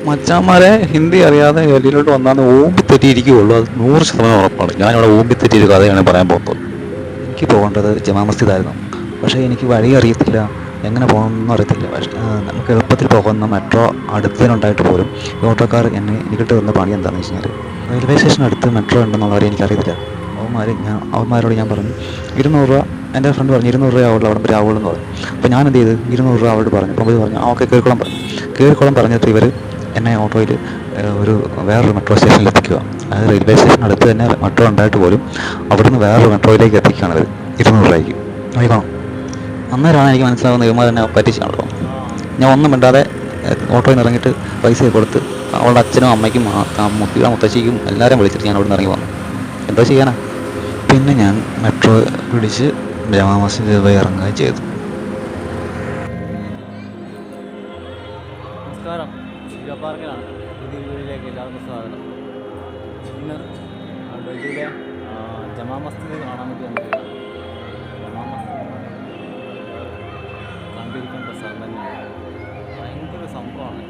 മച്ചാന്മാരെ ഹിന്ദി അറിയാതെ ഡൽഹിയിലോട്ട് വന്നാൽ ഓമ്പി തെറ്റിയിരിക്കുകയുള്ളൂ. അത് 100% ഉറപ്പാണ്. ഞാനിവിടെ ഓമ്പി തെറ്റിയൊരു കഥയാണ് പറയാൻ പോകുന്നത്. എനിക്ക് പോകേണ്ടത് ജമാ മസ്ജിദായിരുന്നു. പക്ഷേ എനിക്ക് വഴി അറിയത്തില്ല, എങ്ങനെ പോകണമെന്നും അറിയത്തില്ല. പക്ഷേ നമുക്ക് എളുപ്പത്തിൽ പോകുന്ന മെട്രോ അടുത്തതിനുണ്ടായിട്ട് പോലും ഈ ഓട്ടോക്കാർ എനിക്കിട്ട് തന്ന പണി എന്താണെന്ന് വെച്ച് കഴിഞ്ഞാൽ, റെയിൽവേ സ്റ്റേഷൻ അടുത്ത് മെട്രോ ഉണ്ടെന്നുള്ള കാര്യം എനിക്കറിയത്തില്ല. അവന്മാരോട് ഞാൻ പറഞ്ഞു 200 രൂപ. എൻ്റെ ഫ്രണ്ട് പറഞ്ഞു 200 രൂപ ആവുള്ളൂ, അവിടെ വരെ ആവുള്ളൂ എന്ന് പറഞ്ഞു. അപ്പോൾ ഞാൻ എന്ത് ചെയ്ത് 200 രൂപ അവരോട് പറഞ്ഞു. അപ്പോൾ അവർ പറഞ്ഞു ഓക്കെ കയറിക്കോളം പറഞ്ഞു. കയറിക്കോളം പറഞ്ഞിട്ട് ഇവർ എന്നെ ഓട്ടോയിൽ ഒരു വേറൊരു മെട്രോ സ്റ്റേഷനിൽ എത്തിക്കുക. അതായത് റെയിൽവേ സ്റ്റേഷൻ അടുത്ത് തന്നെ മെട്രോ ഉണ്ടായിട്ട് പോലും അവിടുന്ന് വേറൊരു മെട്രോയിലേക്ക് എത്തിക്കുകയാണ് അവർ 200 രൂപയ്ക്ക്. നോക്കണം, അന്നേരമാണ് എനിക്ക് മനസ്സിലാവുന്നത് ഇവന്മാർ തന്നെ പറ്റിച്ചാണല്ലോ. ഞാൻ ഒന്നും മിണ്ടാതെ ഓട്ടോയിൽ നിന്ന് ഇറങ്ങിയിട്ട് പൈസ കൊടുത്ത് അവളുടെ അച്ഛനും അമ്മയ്ക്കും മുത്തിയുടെ മുത്തശ്ശിക്കും എല്ലാവരും വിളിച്ചിട്ട് ഞാൻ അവിടെ നിന്ന് ഇറങ്ങി വന്നു. എന്തോ ചെയ്യാനാ. പിന്നെ ഞാൻ മെട്രോ പിടിച്ച് ജമാ മസ്ജിദ് പോയി ഇറങ്ങുകയും ചെയ്തു. നമസ്കാരം, ജിയോ പാർക്കിലാണ്. പുതിയ വീഡിയോയിലേക്ക് എല്ലാവർക്കും സ്വാഗതം. ഇന്ന് ഡൽഹിയിലെ ജമാ മസ്ജിദ് കാണാൻ വേണ്ടി വന്നിരിക്കുകയാണ്. ജമാ മസ്ജിദ് കണ്ടിരിക്കേണ്ട സ്ഥലം തന്നെയാണ്. ഭയങ്കര സംഭവമാണ്.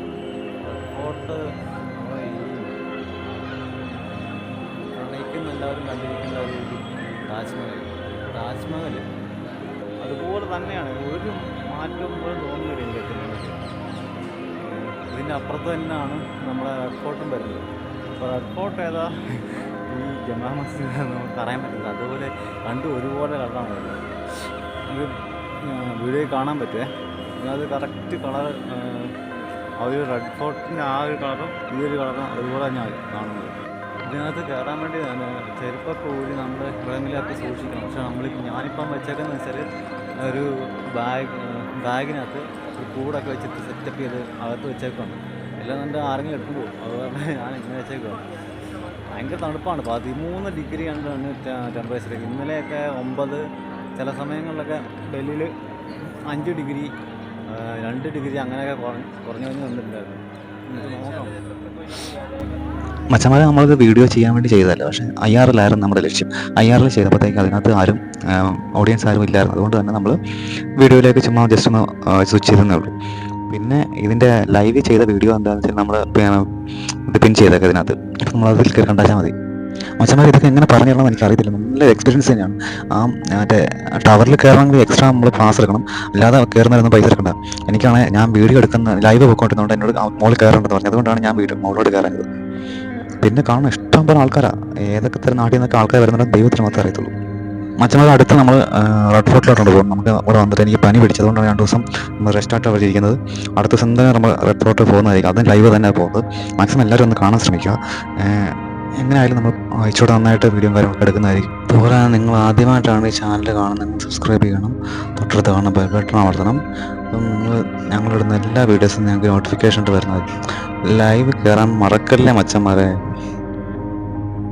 ഫോർട്ട് പ്രണയിക്കുന്ന എല്ലാവരും കണ്ടിരിക്കേണ്ട ഒരു താജ്മഹൽ അതുപോലെ തന്നെയാണ്. ഒരു മാറ്റവും പോലും തോന്നുന്നില്ല എനിക്ക്. ഇതിൻ്റെ അപ്പുറത്ത് തന്നെയാണ് നമ്മുടെ റെഡ് ഫോർട്ടും വരുന്നത്. അപ്പോൾ റെഡ് ഫോർട്ട് ഏതാ ഈ ജമാ മസ്ജിദ് നമുക്ക് അറിയാൻ പറ്റില്ല. അതുപോലെ രണ്ടും ഒരുപോലെ കളറാണ് വരുന്നത്. ഇത് വീഡിയോയിൽ കാണാൻ പറ്റുമേ. അത് കറക്റ്റ് കളർ, ആ ഒരു റെഡ് ഫോർട്ടിൻ്റെ ആ ഒരു കളറും ഈ ഒരു കളറും അതുപോലെ തന്നെയാണ് കാണുന്നത്. ഇതിനകത്ത് കയറാൻ വേണ്ടി ചെരുപ്പൊക്കെ ഊരി നമ്മൾ ഫ്രെയിമിലൊക്കെ സൂക്ഷിക്കണം. പക്ഷേ ഞാനിപ്പം വെച്ചേക്കെന്ന് വെച്ചാൽ ഒരു ബാഗിനകത്ത് ഒരു കൂടൊക്കെ വെച്ചിട്ട് സെറ്റപ്പ് ചെയ്ത് അകത്ത് വെച്ചേക്കുന്നുണ്ട്. എല്ലാം നല്ല ആരെങ്കിലും എടുത്തു പോകും. അതുകൊണ്ട് ഞാൻ ഇങ്ങനെ വെച്ചേക്കുവാണ്. ഭയങ്കര തണുപ്പാണ്. 13 ഡിഗ്രിയാണ് ടെമ്പറേച്ചർ. ഇന്നലെയൊക്കെ 9, ചില സമയങ്ങളിലൊക്കെ ഡൽഹിയിൽ 5 ഡിഗ്രി 2 ഡിഗ്രി അങ്ങനെയൊക്കെ കുറഞ്ഞു വന്നിട്ടുണ്ടായിരുന്നു. നോക്കാം. മച്ചന്മാരെ നമ്മൾക്ക് വീഡിയോ ചെയ്യാൻ വേണ്ടി ചെയ്തതല്ല, പക്ഷേ IRL നമ്മുടെ ലക്ഷ്യം. IRL ചെയ്തപ്പോഴത്തേക്ക് അതിനകത്ത് ആരും ഓഡിയൻസ് ആരും ഇല്ലായിരുന്നു. അതുകൊണ്ട് തന്നെ നമ്മൾ വീഡിയോയിലേക്ക് ചുമ്മാ ജസ്റ്റ് ഒന്ന് സ്വിച്ച് ചെയ്തേ ഉള്ളൂ. പിന്നെ ഇതിൻ്റെ ലൈവ് ചെയ്ത വീഡിയോ എന്താണെന്ന് വെച്ചാൽ നമ്മൾ ഇത് പിൻ ചെയ്തേക്കാം ഇതിനകത്ത്. അപ്പോൾ നമ്മളതിൽ കയറി കണ്ടാൽ മതി. മച്ചന്മാർ ഇതൊക്കെ എങ്ങനെ പറഞ്ഞു തരണമെന്ന് എനിക്കറിയത്തില്ല. നല്ല എക്സ്പീരിയൻസ് തന്നെയാണ്. മറ്റേ ടവറിൽ കയറണമെങ്കിൽ എക്സ്ട്രാ നമ്മൾ പാസ് എടുക്കണം, അല്ലാതെ കയറുന്നവരൊന്നും പൈസ എടുക്കണ്ട. എനിക്കാണെങ്കിൽ ഞാൻ വീഡിയോ എടുക്കുന്ന ലൈവ് പോയിക്കൊണ്ടിരുന്നതുകൊണ്ട് എന്നോട് മോളിൽ കയറേണ്ടെന്ന് പറഞ്ഞു. അതുകൊണ്ടാണ് ഞാൻ മുകളിലോട്ട് കയറുന്നത്. പിന്നെ കാണുന്ന ഇഷ്ടം പോലെ ആൾക്കാരാണ്. ഏതൊക്കെ തരം നാട്ടിൽ നിന്നൊക്കെ ആൾക്കാർ വരുന്നുണ്ടെന്ന് ദൈവത്തിന് മാത്രമേ അറിയത്തുള്ളൂ. മച്ചന്മാർ അടുത്ത് നമ്മൾ റെഡ് ഫോർട്ടിലോട്ടുണ്ട് പോകും. നമുക്ക് അവിടെ വന്നിട്ട് എനിക്ക് പനി പിടിച്ചതുകൊണ്ടാണ് 2 ദിവസം നമ്മൾ റെസ്റ്റാർട്ട് അവർ ഇരിക്കുന്നത്. അടുത്ത ദിവസം തന്നെ നമ്മൾ റെഡ് ഫോർട്ടിൽ പോകുന്നതായിരിക്കും. അതും ലൈവ് തന്നെ പോകുന്നത്. മാക്സിമം എല്ലാവരും ഒന്ന് കാണാൻ ശ്രമിക്കുക. എങ്ങനെയായാലും നമ്മൾ ഇച്ചിരി നന്നായിട്ട് വീഡിയോ കാര്യങ്ങളൊക്കെ എടുക്കുന്നതായിരിക്കും. അതുപോലെ നിങ്ങൾ ആദ്യമായിട്ടാണ് ഈ ചാനൽ കാണുന്നത്, സബ്സ്ക്രൈബ് ചെയ്യണം. തൊട്ടടുത്ത് കാണുന്ന ബെൽ ബട്ടൺ അമർത്തണം. അപ്പം ഞങ്ങളിടുന്ന എല്ലാ വീഡിയോസും ഞങ്ങൾക്ക് നോട്ടിഫിക്കേഷൻ വരുന്നതായിരിക്കും. ലൈവ് കയറാൻ മറക്കല്ലേ മച്ചന്മാരെ.